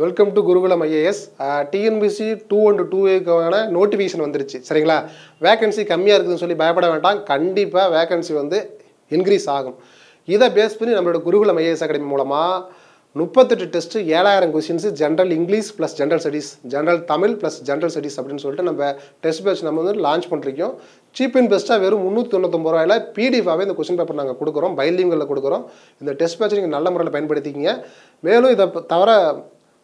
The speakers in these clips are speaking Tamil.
Welcome to Gurukulam IAS. TNPSC 2 and 2A notification வந்துருச்சு. சரிங்களா? வேகன்சி கம்மியாக இருக்குதுன்னு சொல்லி பயப்பட வேண்டாம். கண்டிப்பாக வேகன்சி வந்து இன்க்ரீஸ் ஆகும். இதை பேஸ் பண்ணி நம்மளோட குருகுலம் ஐஏஎஸ் அகாடமி மூலமாக 38 test 7000 questions general English plus general studies, general Tamil plus general studies அப்படின்னு சொல்லிட்டு நம்ம டெஸ்ட் பேட்ச் நம்ம வந்து லான்ச் பண்ணிருக்கோம். சீப் அண்ட் பெஸ்ட்டாக வெறும் 399 ரூபாயில் பிடிஎஃபாகவே இந்த கொஸ்டின் பேப்பர் நாங்கள் கொடுக்குறோம், பைலிங்குகளில் கொடுக்குறோம். இந்த டெஸ்ட் பேட்ச் நீங்கள் நல்ல முறையில் பயன்படுத்திக்கிங்க. மேலும் இதை தவிர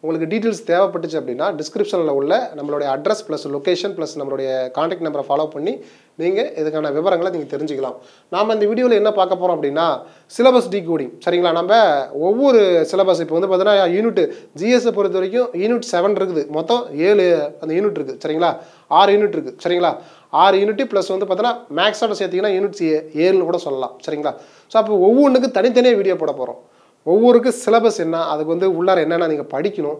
உங்களுக்கு டீட்டெயில்ஸ் தேவைப்பட்டுச்சு அப்படின்னா டிஸ்கிரிப்ஷனில் உள்ள நம்மளுடைய அட்ரஸ் ப்ளஸ் லொக்கேஷன் ப்ளஸ் நம்மளுடைய கான்டாக்ட் நம்பரை ஃபாலோ பண்ணி நீங்கள் இதுக்கான விவரங்களை நீங்கள் தெரிஞ்சுக்கலாம். நாம் இந்த வீடியோவில் என்ன பார்க்க போகிறோம் அப்படின்னா சிலபஸ் டீகோடிங். சரிங்களா? நம்ம ஒவ்வொரு சிலபஸ் இப்போ வந்து பார்த்தீங்கன்னா யூனிட் ஜிஎஸ்ஸை பொறுத்த வரைக்கும் யூனிட் 7 இருக்குது. மொத்தம் 7 அந்த யூனிட் இருக்குது. சரிங்களா? 6 யூனிட் இருக்குது. சரிங்களா? 6 யூனிட் ப்ளஸ் வந்து பார்த்தீங்கன்னா மேக்ஸோட சேர்த்திங்கன்னா யூனிட் 7ன்னு கூட சொல்லலாம். சரிங்களா? ஸோ அப்போ ஒவ்வொன்றுக்கு தனித்தனியாக வீடியோ போட போகிறோம். ஒவ்வொருக்கு சிலபஸ் என்ன, அதுக்கு வந்து உள்ளார என்னென்ன நீங்கள் படிக்கணும்,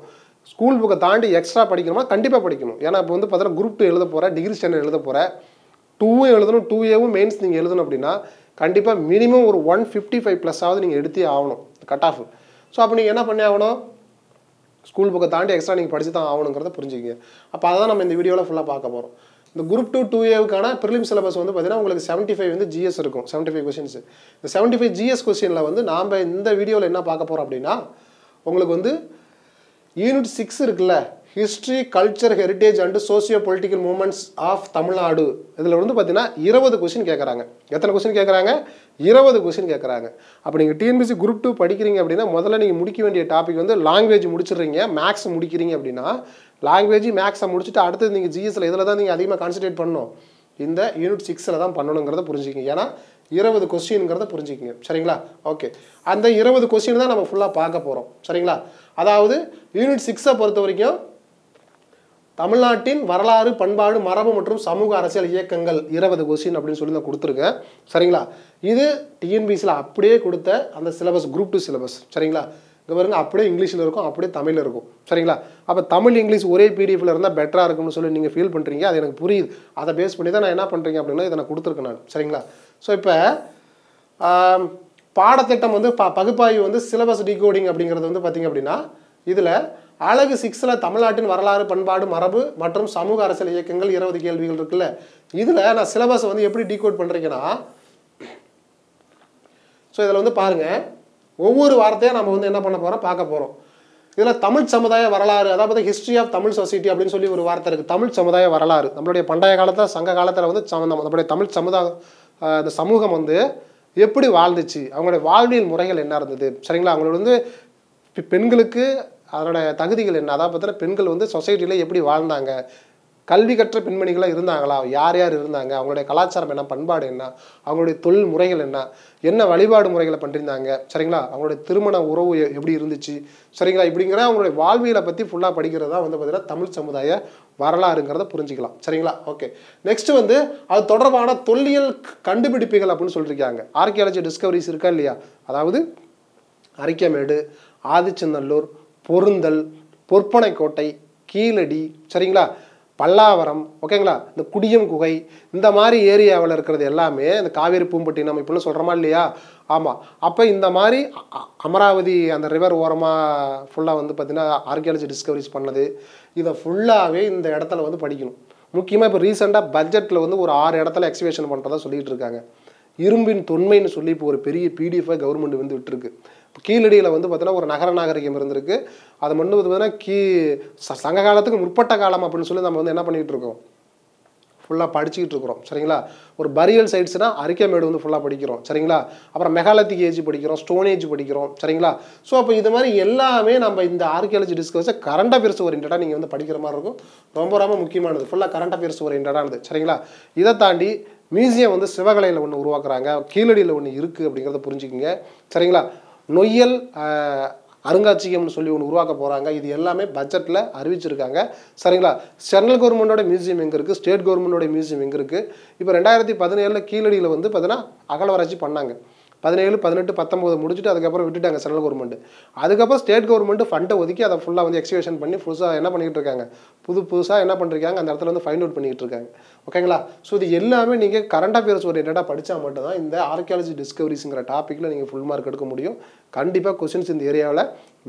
ஸ்கூல் புக்கை தாண்டி எக்ஸ்ட்ரா படிக்கணுமா கண்டிப்பாக படிக்கணும். ஏன்னா இப்போ வந்து பார்த்தீங்கன்னா குரூப் 2 எழுத போகிற, டிகிரி ஸ்டாண்டர்ட் எழுத போகிற, 2வும் எழுதணும், 2Aவும் மெயின்ஸ் நீங்கள் எழுதணும் அப்படின்னா கண்டிப்பாக மினிமம் ஒரு 155 ப்ளஸ் ஆகுது நீங்கள் எடுத்தே ஆகணும் கட் ஆஃப். ஸோ அப்போ நீங்கள் என்ன பண்ணி ஆகணும், ஸ்கூல் புக்கை தாண்டி எக்ஸ்ட்ரா நீங்கள் படித்து தான் ஆகணுங்கிறத புரிஞ்சுக்கிங்க. அப்போ அதை தான் நம்ம இந்த வீடியோவில் ஃபுல்லாக பார்க்க போகிறோம். இந்த குரூப் 2 2Aவுக்கான ப்ரிலிம் சிலபஸ் வந்து பார்த்தீங்கன்னா உங்களுக்கு 75 வந்து ஜிஎஸ் இருக்கும், 75 கொஸ்டின்ஸ். இந்த 75 ஜிஎஸ் கொஸ்டினில் வந்து நாம் இந்த வீடியோவில் என்ன பார்க்க போகிறோம் அப்படின்னா உங்களுக்கு வந்து யூனிட் 6 இருக்குல்ல, history culture heritage and socio political movements of Tamil Nadu. இதில் வந்து பார்த்தீங்கன்னா 20 கொஸ்டின் கேட்குறாங்க. எத்தனை கொஸ்டின் கேட்குறாங்க? 20 கொஸ்டின் கேட்குறாங்க. அப்போ நீங்கள் டிஎன்பிசி குரூப் 2 படிக்கிறீங்க அப்படின்னா முதல்ல நீங்கள் முடிக்க வேண்டிய டாபிக் வந்து லாங்குவேஜ் முடிச்சிடுறீங்க, மேக்ஸ் முடிக்கிறீங்க அப்படின்னா லாங்குவேஜ் மேக்ஸை முடிச்சுட்டு அடுத்தது நீங்கள் ஜிஎஸ்ல இதில் தான் நீங்கள் அதிகமாக கான்சன்ட்ரேட் பண்ணணும். இந்த யூனிட் 6ல் தான் பண்ணணுங்கிறத புரிஞ்சுக்கிங்க. ஏன்னா 20 கொஸ்டின்ங்கிறத புரிஞ்சுக்கிங்க. சரிங்களா? ஓகே, அந்த 20 கொஸ்டின் தான் நம்ம ஃபுல்லாக பார்க்க போகிறோம். சரிங்களா? அதாவது யூனிட் 6ஐ பொறுத்த வரைக்கும் தமிழ்நாட்டின் வரலாறு, பண்பாடு, மரபு மற்றும் சமூக அரசியல் இயக்கங்கள் 20 கொஸ்டின் அப்படின்னு சொல்லி நான் கொடுத்துருக்கேன். சரிங்களா? இது டிஎன்பிசியில் அப்படியே கொடுத்த அந்த சிலபஸ் குரூப் 2 சிலபஸ். சரிங்களா? இங்கே பாருங்க, அப்படியே இங்கிலீஷில் இருக்கும், அப்படியே தமிழில் இருக்கும். சரிங்களா? அப்போ தமிழ் இங்கிலீஷ் ஒரே பிடிஎஃப்ல இருந்தால் பெட்டராக இருக்கும்னு சொல்லி நீங்கள் ஃபீல் பண்ணுறீங்க. அது எனக்கு புரியுது. அதை பேஸ் பண்ணி தான் நான் என்ன பண்ணுறீங்க அப்படின்னா இதை நான் கொடுத்துருக்கேன் நான். சரிங்களா? ஸோ இப்போ பாடத்திட்டம் வந்து பகுப்பாய்வு வந்து சிலபஸ் டிகோடிங் அப்படிங்கிறது வந்து பார்த்திங்க அப்படின்னா இதில் அழகு 6ல் தமிழ்நாட்டின் வரலாறு, பண்பாடு, மரபு மற்றும் சமூக அரசியல் இயக்கங்கள் 20 கேள்விகள் இருக்குல்ல, இதில் நான் சிலபஸை வந்து எப்படி டீகோட் பண்ணுறீங்கன்னா ஸோ இதில் வந்து பாருங்கள், ஒவ்வொரு வார்த்தையாக நம்ம வந்து என்ன பண்ண போகிறோம் பார்க்க போகிறோம். இதில் தமிழ் சமுதாய வரலாறு, அதாவது ஹிஸ்ட்ரி ஆஃப் தமிழ் சொசைட்டி அப்படின்னு சொல்லி ஒரு வார்த்தை இருக்குது. தமிழ் சமுதாய வரலாறு நம்மளுடைய பண்டைய காலத்தில் சங்க காலத்தில் வந்து நம்மளுடைய தமிழ் இந்த சமூகம் வந்து எப்படி வாழ்ந்துச்சு, அவங்களுடைய வாழ்வியல் முறைகள் என்ன இருந்தது. சரிங்களா? அவங்களோட வந்து பெண்களுக்கு அதோட தகுதிகள் என்ன, அதாவது பார்த்தீங்கன்னா பெண்கள் வந்து சொசைட்டியில் எப்படி வாழ்ந்தாங்க, கல்வி கற்ற பெண்மணிகளாக இருந்தாங்களா, யார் யார் இருந்தாங்க, அவங்களுடைய கலாச்சாரம் என்ன, பண்பாடு என்ன, அவங்களுடைய தொழில் முறைகள் என்ன, என்ன வழிபாடு முறைகளை பண்ணியிருந்தாங்க. சரிங்களா? அவங்களுடைய திருமண உறவு எப்படி இருந்துச்சு. சரிங்களா? இப்படிங்கிற அவங்களுடைய வாழ்வியலை பற்றி ஃபுல்லாக படிக்கிறது தான் வந்து பார்த்தீங்கன்னா தமிழ் சமுதாய வரலாறுங்கிறத புரிஞ்சிக்கலாம். சரிங்களா? ஓகே, நெக்ஸ்ட் வந்து அது தொடர்பான தொல்லியல் கண்டுபிடிப்புகள் அப்படின்னு சொல்லியிருக்காங்க. ஆர்கியாலஜி டிஸ்கவரிஸ் இருக்கா இல்லையா, அதாவது அரிக்கமேடு, ஆதிச்சநல்லூர், பொருந்தல், பொற்பனைக்கோட்டை, கீழடி, சரிங்களா, பல்லாவரம், ஓகேங்களா, இந்த குடியம் குகை, இந்த மாதிரி ஏரியாவில் இருக்கிறது எல்லாமே இந்த காவேரி பூம்பட்டினம் இப்படின்னு சொல்கிறோமா இல்லையா? ஆமாம். அப்போ இந்த மாதிரி அமராவதி அந்த ரிவர் ஓரமாக ஃபுல்லாக வந்து பார்த்திங்கன்னா ஆர்கியாலஜி டிஸ்கவரிஸ் பண்ணது, இதை ஃபுல்லாகவே இந்த இடத்துல வந்து படிக்கணும். முக்கியமாக இப்போ ரீசெண்டாக பட்ஜெட்டில் வந்து ஒரு 6 இடத்துல எக்ஸிபிஷன் பண்ணுறதா சொல்லிகிட்டு இருக்காங்க. இரும்பின் தொன்மைன்னு சொல்லி இப்போ ஒரு பெரிய பிடிஎஃபை கவர்மெண்ட் வந்து விட்டுருக்கு. கீழடியில் வந்து பார்த்தீங்கன்னா ஒரு நகர நாகரிகம் இருந்திருக்கு. அது மட்டும் பார்த்தீங்கன்னா சங்க காலத்துக்கு முற்பட்ட காலம் அப்படின்னு சொல்லி நம்ம வந்து என்ன பண்ணிகிட்டு இருக்கோம், ஃபுல்லாக படிச்சுக்கிட்டு இருக்கிறோம். சரிங்களா? ஒரு பரியல் சைட்ஸ்னால் அரிக்கமேடு வந்து ஃபுல்லாக படிக்கிறோம். சரிங்களா? அப்புறம் மெகாலத்திக் ஏஜ் படிக்கிறோம், ஸ்டோன் ஏஜ் படிக்கிறோம். சரிங்களா? ஸோ அப்போ இது மாதிரி எல்லாமே நம்ம இந்த ஆர்கியாலஜி டிஸ்கவர்ஸை கரண்ட் அஃபேர்ஸ் ஓரியன்டாக நீங்கள் வந்து படிக்கிற மாதிரி இருக்கும். ரொம்ப ரொம்ப முக்கியமானது, ஃபுல்லாக கரண்ட் அஃபேர்ஸ் ஓரியன்டானது. சரிங்களா? இதை தாண்டி மியூசியம் வந்து சிவகலையில் ஒன்று உருவாக்குறாங்க, கீழடியில் ஒன்று இருக்குது அப்படிங்கிறத புரிஞ்சுக்கிங்க. சரிங்களா? நொய்யல் அருங்காட்சியகம்னு சொல்லி ஒன்று உருவாக்க போகிறாங்க. இது எல்லாமே பட்ஜெட்டில் அறிவிச்சிருக்காங்க. சரிங்களா? சென்ட்ரல் கவர்மெண்டோட மியூசியம் எங்கே இருக்குது, ஸ்டேட் கவர்மெண்டோட மியூசியம் எங்கே இருக்குது. இப்போ 2017 கீழடியில் வந்து பார்த்தீங்கன்னா அகழ்வாராய்ச்சி பண்ணாங்க. 17, 18, 19 முடிச்சுட்டு அதுக்கப்புறம் விட்டுட்டாங்க சென்ட்ரல் கவர்மெண்ட். அதுக்கப்புறம் ஸ்டேட் கவர்மெண்ட் ஃபண்டை ஒதுக்கி அதை ஃபுல்லாக வந்து எக்ஸிகியூஷன் பண்ணி புதுசாக என்ன பண்ணிக்கிட்டு இருக்காங்க, புதுசாக என்ன பண்ணிருக்காங்க, அந்த இடத்துல வந்து ஃபைண்ட் அவுட் பண்ணிக்கிட்டு இருக்காங்க. ஓகேங்களா? ஸோ இது எல்லாமே நீங்கள் கரண்ட் அஃபேர்ஸ் ஓரியன்டாக படித்தா மட்டும்தான் இந்த ஆர்கியாலஜி டிஸ்கவரிஸுங்கிற டாப்பிக்கில் நீங்கள் ஃபுல் மார்க் எடுக்க முடியும். கண்டிப்பாக கொஸ்டின்ஸ் இந்த ஏரியாவில்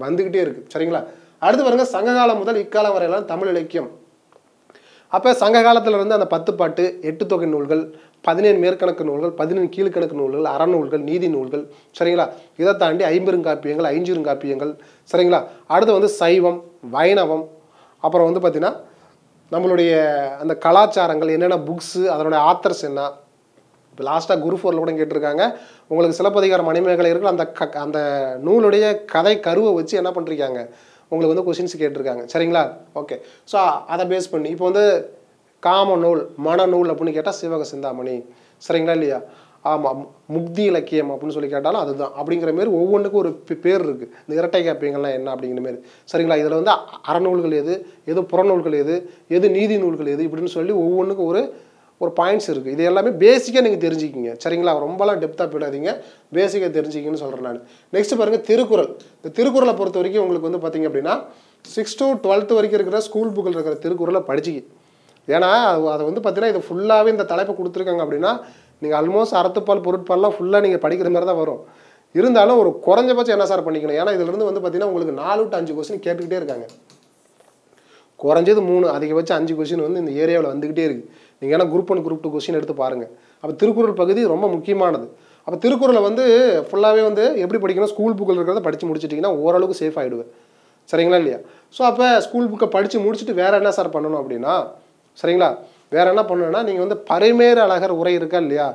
வந்துக்கிட்டே இருக்குது. சரிங்களா? அடுத்து பாருங்க, சங்ககாலம் முதல் இக்காலம் வரையிலாம் தமிழ் இலக்கியம். அப்போ சங்க காலத்தில் இருந்து அந்த 10 பாட்டு, 8 தொகை நூல்கள், 17 மேற்கணக்கு நூல்கள், 17 கீழ்கணக்கு நூல்கள், அறநூல்கள், நீதி நூல்கள், சரிங்களா? இதை தாண்டி ஐம்பெருங்காப்பியங்கள், ஐஞ்சிறுங்காப்பியங்கள், சரிங்களா? அடுத்து வந்து சைவம், வைணவம், அப்புறம் வந்து பார்த்தீங்கன்னா நம்மளுடைய அந்த கலாச்சாரங்கள், என்னென்ன புக்ஸு, அதனுடைய ஆத்தர்ஸ் என்ன. இப்போ லாஸ்ட்டாக குரு 4ல் கூட கேட்டிருக்காங்க, உங்களுக்கு சிலப்பதிகார மணிமேகலை இருக்கிற அந்த நூலுடைய கதை கருவை வச்சு என்ன பண்ணிருக்காங்க, உங்களுக்கு வந்து கொஸ்டின்ஸ் கேட்டிருக்காங்க. சரிங்களா? ஓகே. ஸோ அதை பேஸ் பண்ணி இப்போ வந்து காம நூல், மனநூல் அப்படின்னு கேட்டால் சிவக சிந்தாமணி, சரிங்களா இல்லையா? ஆமாம், முக்தி இலக்கியம் அப்படின்னு சொல்லி கேட்டாலும் அதுதான். அப்படிங்கிற மாரி ஒவ்வொன்றுக்கும் ஒரு பேர் இருக்குது. இந்த இரட்டை காப்பியங்கள்லாம் என்ன அப்படிங்கிற மாரி, சரிங்களா? இதில் வந்து அறநூல்கள் எது புறநூல்கள் எது நீதி நூல்கள் இப்படின்னு சொல்லி ஒவ்வொன்றுக்கும் ஒரு பாயிண்ட்ஸ் இருக்குது. இது எல்லாமே பேசிக்காக நீங்கள் தெரிஞ்சுக்கிங்க. சரிங்களா? ரொம்பலாம் டெப்த்தாக போயிடாதீங்க, பேசிக்காக தெரிஞ்சுக்கிங்கன்னு சொல்கிறேன் நான். நெக்ஸ்ட் பாருங்கள், திருக்குறள். இந்த திருக்குறளை பொறுத்த வரைக்கும் உங்களுக்கு வந்து பார்த்தீங்க அப்படின்னா 6 to 12 வரைக்கும் இருக்கிற ஸ்கூல் புக்கில் இருக்கிற திருக்குறளை படிச்சிக்கி. ஏன்னா அதை வந்து பார்த்தீங்கன்னா இது ஃபுல்லாகவே இந்த தலைப்பை கொடுத்துருக்காங்க அப்படின்னா நீங்கள் ஆல்மோஸ்ட் அறத்துப்பால் பொருட்பால்லாம் ஃபுல்லாக நீங்கள் படிக்கிற மாதிரி தான் வரும். இருந்தாலும் ஒரு குறைஞ்சபட்சம் என்ன சார் பண்ணிக்கணும், ஏன்னா இதிலிருந்து வந்து பார்த்தீங்கன்னா உங்களுக்கு 4 to 5 கொஸ்டின் கேட்டுக்கிட்டே இருக்காங்க. குறைஞ்சது 3, அதிகபட்சம் 5 கொஸ்டின் வந்து இந்த ஏரியாவில் வந்துக்கிட்டே இருக்குது. நீங்கள் ஏன்னா குரூப் 1, குரூப் 2 கொஸ்டின் எடுத்து பாருங்கள். அப்போ திருக்குறள் பகுதி ரொம்ப முக்கியமானது. அப்போ திருக்குறளை வந்து ஃபுல்லாகவே வந்து எப்படி படிக்கணும், ஸ்கூல் புக்கில் இருக்கிறத படித்து முடிச்சிட்டிங்கன்னா ஓரளவுக்கு சேஃப் ஆகிடுவேன். சரிங்களா இல்லையா? ஸோ அப்போ ஸ்கூல் புக்கை படித்து முடிச்சுட்டு வேறு என்ன சார் பண்ணணும் அப்படின்னா, சரிங்களா, வேறு என்ன பண்ணணும்னா நீங்கள் வந்து பரிமேல அழகர் உரை இருக்கா இல்லையா,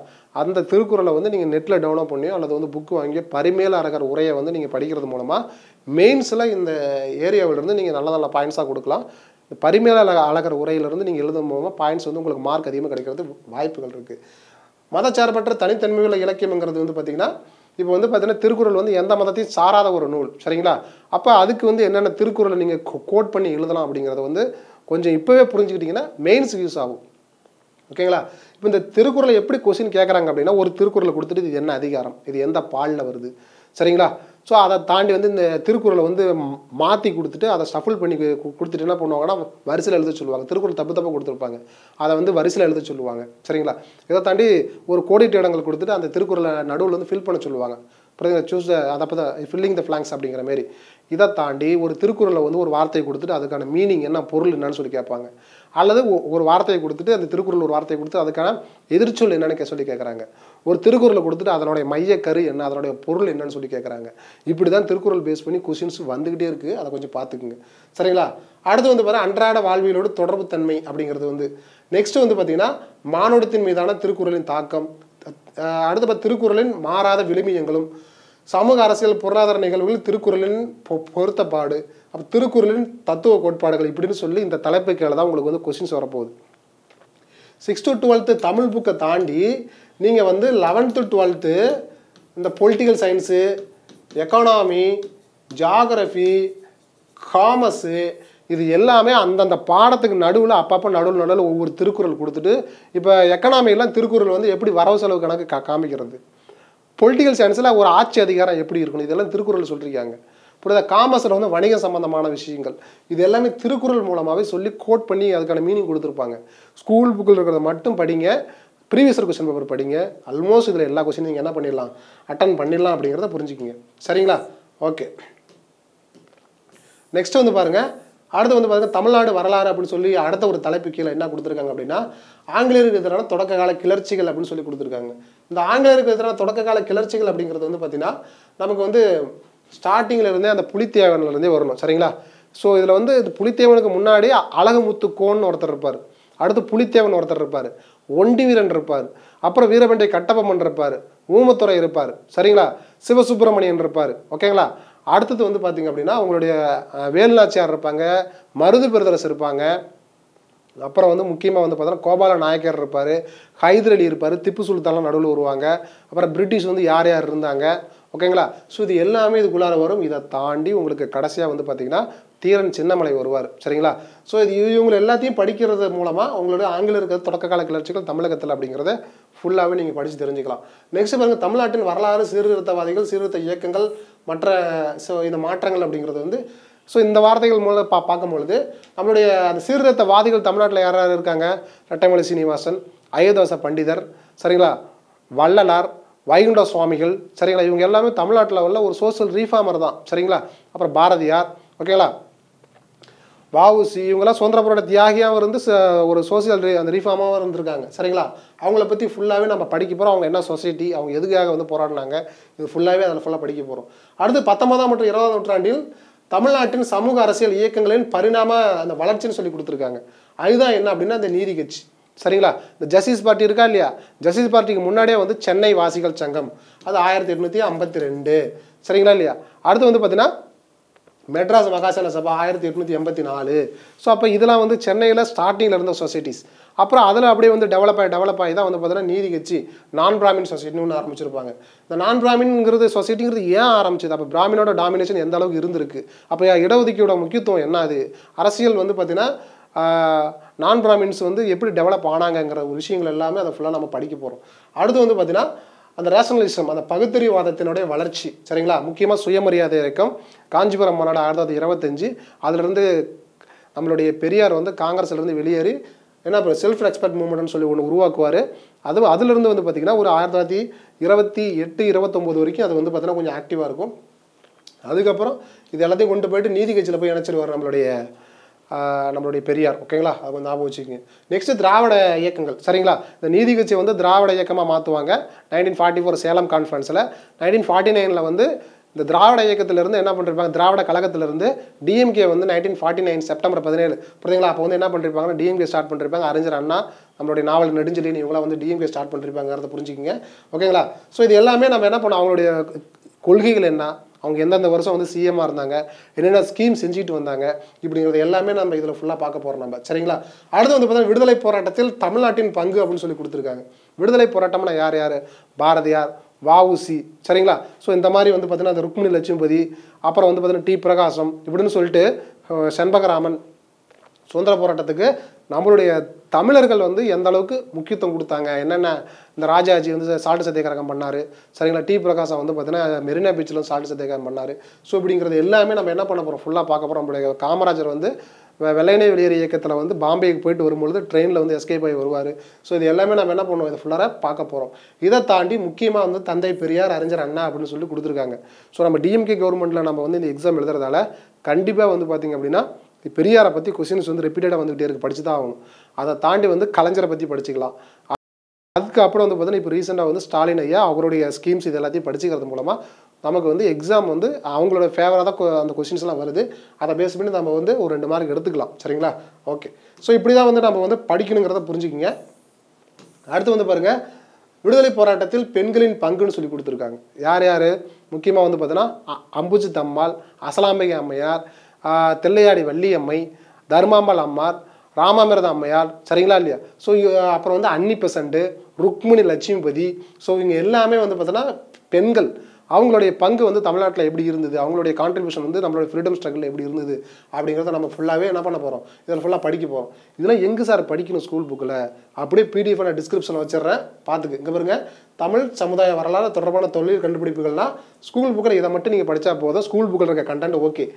அந்த திருக்குறளை வந்து நீங்கள் நெட்டில் டவுன்லோட் பண்ணியோ அல்லது வந்து புக்கு வாங்கி பரிமேல அழகர் உரையை வந்து நீங்கள் படிக்கிறது மூலமாக மெயின்ஸில் இந்த ஏரியாவிலிருந்து நீங்கள் நல்ல நல்ல பாயிண்ட்ஸாக கொடுக்கலாம். இந்த பரிமேல அழகர் உரையிலிருந்து நீங்கள் எழுதும் மூலமாக பாயிண்ட்ஸ் வந்து உங்களுக்கு மார்க் அதிகமாக கிடைக்கிறது வாய்ப்புகள் இருக்குது. மதச்சார்பற்ற தனித்தன்மையுள்ள இலக்கியம்ங்கிறது வந்து பார்த்திங்கன்னா இப்போ வந்து பார்த்தீங்கன்னா திருக்குறள் வந்து எந்த மதத்தையும் சாராத ஒரு நூல். சரிங்களா? அப்போ அதுக்கு வந்து என்னென்ன திருக்குறளை நீங்கள் கோட் பண்ணி எழுதலாம் அப்படிங்கிறத வந்து கொஞ்சம் இப்போவே புரிஞ்சுக்கிட்டிங்கன்னா மெயின்ஸுக்கு யூஸ் ஆகும். ஓகேங்களா? இப்போ இந்த திருக்குறளை எப்படி கொஸ்டின் கேட்குறாங்க அப்படின்னா, ஒரு திருக்குறளை கொடுத்துட்டு இது என்ன அதிகாரம், இது எந்த பாலில் வருது, சரிங்களா? ஸோ அதை தாண்டி வந்து இந்த திருக்குறளை வந்து மாற்றி கொடுத்துட்டு அதை ஷஃபிள் பண்ணி கொடுத்துட்டு என்ன பண்ணுவாங்கன்னா வரிசையில் எழுத சொல்லுவாங்க. திருக்குறள் தப்பாக கொடுத்துருப்பாங்க, அதை வந்து வரிசையில் எழுத சொல்லுவாங்க. சரிங்களா? இதை தாண்டி ஒரு கோடிட்டு இடங்கள் கொடுத்துட்டு அந்த திருக்குறளை நடுவில் வந்து ஃபில் பண்ண சொல்லுவாங்க. அப்புறம் சூஸ் அதை அப்போ தான் ஃபில்லிங் த ஃப்ளாங்க்ஸ் அப்படிங்கிற மாரி. இதை தாண்டி ஒரு திருக்குறளை வந்து ஒரு வார்த்தையை கொடுத்துட்டு அதுக்கான மீனிங் என்ன, பொருள் என்னன்னு சொல்லி கேட்பாங்க. அல்லது ஒரு வார்த்தையை கொடுத்துட்டு அந்த திருக்குறள் ஒரு வார்த்தையை கொடுத்து அதுக்கான எதிர்ச்சொல் என்னன்னு சொல்லி கேட்குறாங்க. ஒரு திருக்குறளை கொடுத்துட்டு அதனுடைய மையக்கரு என்ன, அதனுடைய பொருள் என்னன்னு சொல்லி கேட்குறாங்க. இப்படி தான் திருக்குறள் பேஸ் பண்ணி கொஸ்டின்ஸ் வந்துக்கிட்டே இருக்குது. அதை கொஞ்சம் பார்த்துக்குங்க. சரிங்களா? அடுத்து வந்து பாருங்கள், அன்றாட வாழ்வியலோடு தொடர்பு தன்மை அப்படிங்கிறது வந்து நெக்ஸ்ட் வந்து பார்த்தீங்கன்னா மானுடத்தின் மீதான திருக்குறளின் தாக்கம். அடுத்து திருக்குறளின் மாறாத விழுமியங்களும், சமூக அரசியல் பொருளாதார நிகழ்வுகளில் திருக்குறளின் பொருத்தப்பாடு, அப்போ திருக்குறளின் தத்துவ கோட்பாடுகள் இப்படின்னு சொல்லி இந்த தலைப்பு கீழே தான் உங்களுக்கு வந்து கொஸ்டின்ஸ் வரப்போகுது. 6 to 12 தமிழ் புக்கை தாண்டி நீங்கள் வந்து 11th to 12 இந்த political science, economy, geography, commerce இது எல்லாமே அந்தந்த பாடத்துக்கு நடுவில் அப்பப்போ நடுவில் ஒவ்வொரு திருக்குறள் கொடுத்துட்டு, இப்போ எக்கனாமிலாம் திருக்குறள் வந்து எப்படி வரவு செலவு கணக்கு காமிக்கிறது, பொலிட்டிக்கல் சயின்ஸில் ஒரு ஆட்சி அதிகாரம் எப்படி இருக்கணும், இதெல்லாம் திருக்குறள் சொல்லியிருக்காங்க. புரியுதா? காமர்ஸில் வந்து வணிக சம்பந்தமான விஷயங்கள் இது எல்லாமே திருக்குறள் மூலமாகவே சொல்லி கோட் பண்ணி அதுக்கான மீனிங் கொடுத்துருப்பாங்க. ஸ்கூல் புக்கில் இருக்கிறத மட்டும் படிங்க, ப்ரீவியஸ் இயர் கொஸ்டின் பேப்பர் படிங்க. ஆல்மோஸ்ட் இதில் எல்லா கொஸ்டின் நீங்கள் என்ன பண்ணிடலாம், அட்டன் பண்ணிடலாம் அப்படிங்கிறத புரிஞ்சுக்கிங்க. சரிங்களா? ஓகே. நெக்ஸ்ட் வந்து பாருங்கள், அடுத்து வந்து பாருங்கள் தமிழ்நாடு வரலாறு அப்படின்னு சொல்லி அடுத்த ஒரு தலைப்பு கீழே என்ன கொடுத்துருக்காங்க அப்படின்னா, ஆங்கிலேயருக்கு எதிரான தொடக்க கால கிளர்ச்சிகள் அப்படின்னு சொல்லி கொடுத்துருக்காங்க. இந்த ஆங்கிலேயருக்கு எதிரான தொடக்க கால கிளர்ச்சிகள் அப்படிங்கிறது வந்து பார்த்தீங்கன்னா நமக்கு வந்து ஸ்டார்டிங்கில் இருந்தே அந்த புலித்தேவன்லேருந்தே வரணும். சரிங்களா? ஸோ இதில் வந்து புலித்தேவனுக்கு முன்னாடி அழகுமுத்துக்கோன்னு ஒருத்தர் இருப்பார், அடுத்து புலித்தேவன் ஒருத்தர் இருப்பார், ஒண்டி வீரன் இருப்பார், அப்புறம் வீரபண்டை கட்டபொம்மன் இருப்பார், ஊமத்துறை இருப்பார், சரிங்களா, சிவசுப்பிரமணியன் இருப்பார். ஓகேங்களா? அடுத்தது வந்து பார்த்திங்க அப்படின்னா உங்களுடைய வேலுநாச்சியார் இருப்பாங்க, மருது பிரதர்ஸ் இருப்பாங்க, அப்புறம் வந்து முக்கியமாக வந்து பார்த்தோன்னா கோபால நாயக்கர் இருப்பார், ஹைதர் அலி இருப்பார், திப்பு சுல்தான்லாம் நடுவில் வருவாங்க, அப்புறம் பிரிட்டிஷ் வந்து யார் யார் இருந்தாங்க. ஓகேங்களா? ஸோ இது எல்லாமே இதுக்குள்ளார வரும். இதை தாண்டி உங்களுக்கு கடைசியாக வந்து பார்த்திங்கன்னா தீரன் சின்னமலை வருவார். சரிங்களா? ஸோ இது இவங்க எல்லாத்தையும் படிக்கிறது மூலமாக உங்களோட ஆங்கில இருக்கிற தொடக்க கால கிளர்ச்சிகள் தமிழகத்தில் அப்படிங்கிறத ஃபுல்லாகவே நீங்கள் படித்து தெரிஞ்சுக்கலாம். நெக்ஸ்ட் பாருங்கள், தமிழ்நாட்டின் வரலாறு, சீர்திருத்தவாதிகள், சீர்திருத்த இயக்கங்கள், மற்ற இந்த மாற்றங்கள் அப்படிங்கிறது வந்து இந்த வார்த்தைகள் மூலம் பார்க்கும்பொழுது நம்மளுடைய அந்த சீர்திருத்தவாதிகள் தமிழ்நாட்டில் யார் யார் இருக்காங்க? ரெட்டைமலை சீனிவாசன், அயோத்திதாச பண்டிதர், சரிங்களா, வள்ளலார், வைகுண்ட சுவாமிகள், சரிங்களா, இவங்க எல்லாமே தமிழ்நாட்டில் உள்ள ஒரு சோசியல் ரீஃபார்மர் தான். சரிங்களா. அப்புறம் பாரதியார், ஓகேங்களா, வஉசி, இவங்கெல்லாம் சுதந்திர போராட்ட தியாகியாகவும் இருந்து ஒரு சோசியல் அந்த ரீஃபார்மாகவும் இருந்திருக்காங்க. சரிங்களா. அவங்கள பற்றி ஃபுல்லாகவே நம்ம படிக்க போகிறோம். அவங்க என்ன சொசைட்டி, அவங்க எதுக்காக வந்து போராடினாங்க, இது ஃபுல்லாகவே அதில் ஃபுல்லாக படிக்க போகிறோம். அடுத்து 19ஆம் மற்றும் 20ஆம் நூற்றாண்டில் தமிழ்நாட்டின் சமூக அரசியல் இயக்கங்களின் பரிணாம அந்த வளர்ச்சின்னு சொல்லி கொடுத்துருக்காங்க. அதுதான் என்ன அப்படின்னா அந்த நீதி கட்சி. சரிங்களா. இந்த ஜஸ்டிஸ் பார்ட்டி இருக்கா இல்லையா, ஜஸ்டிஸ் பார்ட்டிக்கு முன்னாடியே வந்து சென்னை வாசிகள் சங்கம், அது 1852. சரிங்களா இல்லையா. அடுத்து வந்து பார்த்தீங்கன்னா மெட்ராஸ் மகாசன சபா 1884. ஸோ அப்போ இதெல்லாம் வந்து சென்னையில் ஸ்டார்டிங்கில் இருந்த சொசைட்டிஸ். அப்புறம் அதில் அப்படியே வந்து டெவலப் ஆகி தான் வந்து பார்த்தீங்கன்னா நீதி கட்சி நான் பிராமின் சொசைட்டின்னு ஒன்று ஆரம்பிச்சிருப்பாங்க. இந்த நான் பிராமின்ங்கிறது சொசைட்டிங்கிறது ஏன் ஆரம்பிச்சது? அப்போ பிராமினோட டாமினேஷன் எந்த அளவுக்கு இருந்திருக்கு, அப்போ இடஒதுக்கீடோட முக்கியத்துவம் என்ன, அது அரசியல் வந்து பார்த்தீங்கன்னா நான் பிராமின்ஸ் வந்து எப்படி டெவலப் ஆனாங்கங்கிற ஒரு விஷயங்கள் எல்லாமே அதை ஃபுல்லாக நம்ம படிக்க போகிறோம். அடுத்து வந்து பார்த்தீங்கன்னா அந்த ரேஷனலிசம், அந்த பகுத்தறிவாதத்தினுடைய வளர்ச்சி. சரிங்களா. முக்கியமாக சுயமரியாதை இயக்கம், காஞ்சிபுரம் மாநாடு 1925, அதிலிருந்து நம்மளுடைய பெரியார் வந்து காங்கிரஸ்லேருந்து வெளியேறி என்ன செல்ஃப் ரெஸ்பெக்ட் மூவ்மெண்ட்னு சொல்லி ஒன்று உருவாக்குவார். அதிலிருந்து வந்து பார்த்திங்கன்னா ஒரு 1928, 29 வரைக்கும் அது வந்து பார்த்திங்கன்னா கொஞ்சம் ஆக்டிவாக இருக்கும். அதுக்கப்புறம் இது எல்லாத்தையும் கொண்டு போயிட்டு நீதி கட்சியில் போய் இணைச்சிருவார் நம்மளுடைய பெரியார். ஓகேங்களா. அது கொஞ்சம் ஞாபகம் வச்சுக்கோங்க. நெக்ஸ்ட் திராவிட இயக்கங்கள். சரிங்களா. இந்த நீதி கட்சி வந்து திராவிட இயக்கமாக மாற்றுவாங்க 1944 சேலம் கான்ஃபரன்ஸில். 1949 வந்து இந்த திராவிட இயக்கத்திலிருந்து என்ன பண்ணிருப்பாங்க, திராவிட கழகத்திலிருந்து டிஎம்கே வந்து 1949 செப்டம்பர் 17, புரியுதுங்களா. அப்போ வந்து என்ன பண்ணிருப்பாங்கன்னா டிஎம்கே ஸ்டார்ட் பண்ணிருப்பாங்க. அறிஞர் அண்ணா, நம்மளுடைய நாவல் நெடுஞ்செழியன், இவங்களாம் வந்து டிஎம்கே ஸ்டார்ட் பண்ணிருப்பாங்கிறத புரிஞ்சுக்கிங்க. ஓகேங்களா. ஸோ இது எல்லாமே நம்ம என்ன பண்ணோம், அவங்களுடைய கொள்கைகள் என்ன, அவங்க எந்தெந்த வருஷம் வந்து சிஎம்மாக இருந்தாங்க, என்னென்ன ஸ்கீம் செஞ்சுட்டு வந்தாங்க, இப்படிங்கிறது எல்லாமே நம்ம இதில் ஃபுல்லாக பார்க்க போகிறோம் நம்ம. சரிங்களா. அடுத்து வந்து பார்த்தீங்கன்னா விடுதலை போராட்டத்தில் தமிழ்நாட்டின் பங்கு அப்படின்னு சொல்லி கொடுத்துருக்காங்க. விடுதலை போராட்டம்னா யார் யார்? பாரதியார், வஉசி. சரிங்களா. ஸோ இந்த மாதிரி வந்து பார்த்தீங்கன்னா அந்த ருக்மிணி லட்சுமிபதி, அப்புறம் வந்து பார்த்தீங்கன்னா டி பிரகாசம், இப்படின்னு சொல்லிட்டு செண்பகராமன், சுதந்திர போராட்டத்துக்கு நம்மளுடைய தமிழர்கள் வந்து எந்த அளவுக்கு முக்கியத்துவம் கொடுத்தாங்க, என்னென்ன இந்த ராஜாஜி வந்து சால்ட் சத்தியாகிரகம் பண்ணார். சரிங்களா. டி பிரகாசம் வந்து பார்த்தீங்கன்னா மெரினா பீச்சில் சால்ட் சத்தியாகிரகம் பண்ணார். ஸோ இப்படிங்கிறது எல்லாமே நம்ம என்ன பண்ண போகிறோம், ஃபுல்லாக பார்க்க போகிறோம். நம்மளுடைய காமராஜர் வந்து வெள்ளையனே வெளியேறு இயக்கத்தில் வந்து பாம்பேக்கு போயிட்டு வரும்பொழுது ட்ரெயினில் வந்து எஸ்கேப் ஆகி வருவார். ஸோ இது எல்லாமே நம்ம என்ன பண்ணுவோம், இதை ஃபுல்லாக பார்க்க போகிறோம். இதை தாண்டி முக்கியமாக வந்து தந்தை பெரியார், அறிஞர் அண்ணா அப்படின்னு சொல்லி கொடுத்துருக்காங்க. ஸோ நம்ம டிஎம்கே கவர்மெண்ட்டில் நம்ம வந்து இந்த எக்ஸாம் எழுதுறதால கண்டிப்பாக வந்து பார்த்திங்க அப்படின்னா பெரியாரை பற்றி கொஸ்டின்ஸ் வந்து ரிப்பீட்டடாக வந்துகிட்டே இருக்குது, படிச்சு தான் ஆகணும். அதை தாண்டி வந்து கலைஞரை பற்றி படிச்சுக்கலாம். அதுக்கப்புறம் வந்து பார்த்தீங்கன்னா இப்போ ரீசெண்டாக வந்து ஸ்டாலின் ஐயா அவருடைய ஸ்கீம்ஸ் இது எல்லாத்தையும் படிச்சுக்கிறது மூலமாக நமக்கு வந்து எக்ஸாம் வந்து அவங்களோட ஃபேவராக தான் அந்த கொஸ்டின்ஸ்லாம் வருது. அதை பேஸ் பண்ணி நம்ம வந்து ஒரு 2 மார்க் எடுத்துக்கலாம். சரிங்களா. ஓகே. ஸோ இப்படி தான் வந்து நம்ம வந்து படிக்கணுங்கிறத புரிஞ்சுக்கிங்க. அடுத்து வந்து பாருங்கள், விடுதலை போராட்டத்தில் பெண்களின் பங்குன்னு சொல்லி கொடுத்துருக்காங்க. யார் யார்? முக்கியமாக வந்து பார்த்தீங்கன்னா அம்புஜி தம்மாள், அசலாம்பிகை அம்மையார், தெல்லையாடி வள்ளியம்மை, தர்மாம்பாள் அம்மார், ராமாமிர்த அம்மையார். சரிங்களா இல்லையா. ஸோ அப்புறம் வந்து அன்னி பெசண்ட், ருக்மிணி லட்சுமிபதி. ஸோ இவங்க எல்லாமே வந்து பார்த்தோன்னா பெண்கள், அவங்களுடைய பங்கு வந்து தமிழ்நாட்டில் எப்படி இருந்தது, அவங்களுடைய கான்ட்ரிபியூஷன் வந்து நம்மளுடைய ஃப்ரீடம் ஸ்ட்ரகிள் எப்படி இருந்தது அப்படிங்கிறத நம்ம ஃபுல்லாகவே என்ன பண்ண போகிறோம், இதில் ஃபுல்லாக படிக்க போகிறோம். இதெல்லாம் எங்கே சார் படிக்கணும் ஸ்கூல் புக்கில்? அப்படியே பிடிஎஃப் நான் டிஸ்கிரிப்ஷனில் வச்சிடுறேன், பார்த்துக்கு. இங்கே பாருங்கள், தமிழ் சமுதாய வரலாறு தொடர்பான தொழில் கண்டுபிடிப்புகள்னால் ஸ்கூல் புக்கில் இதை மட்டும் நீங்கள் படித்தா போதும். ஸ்கூல் புக்கில் இருக்க கண்டென்ட் ஓகே.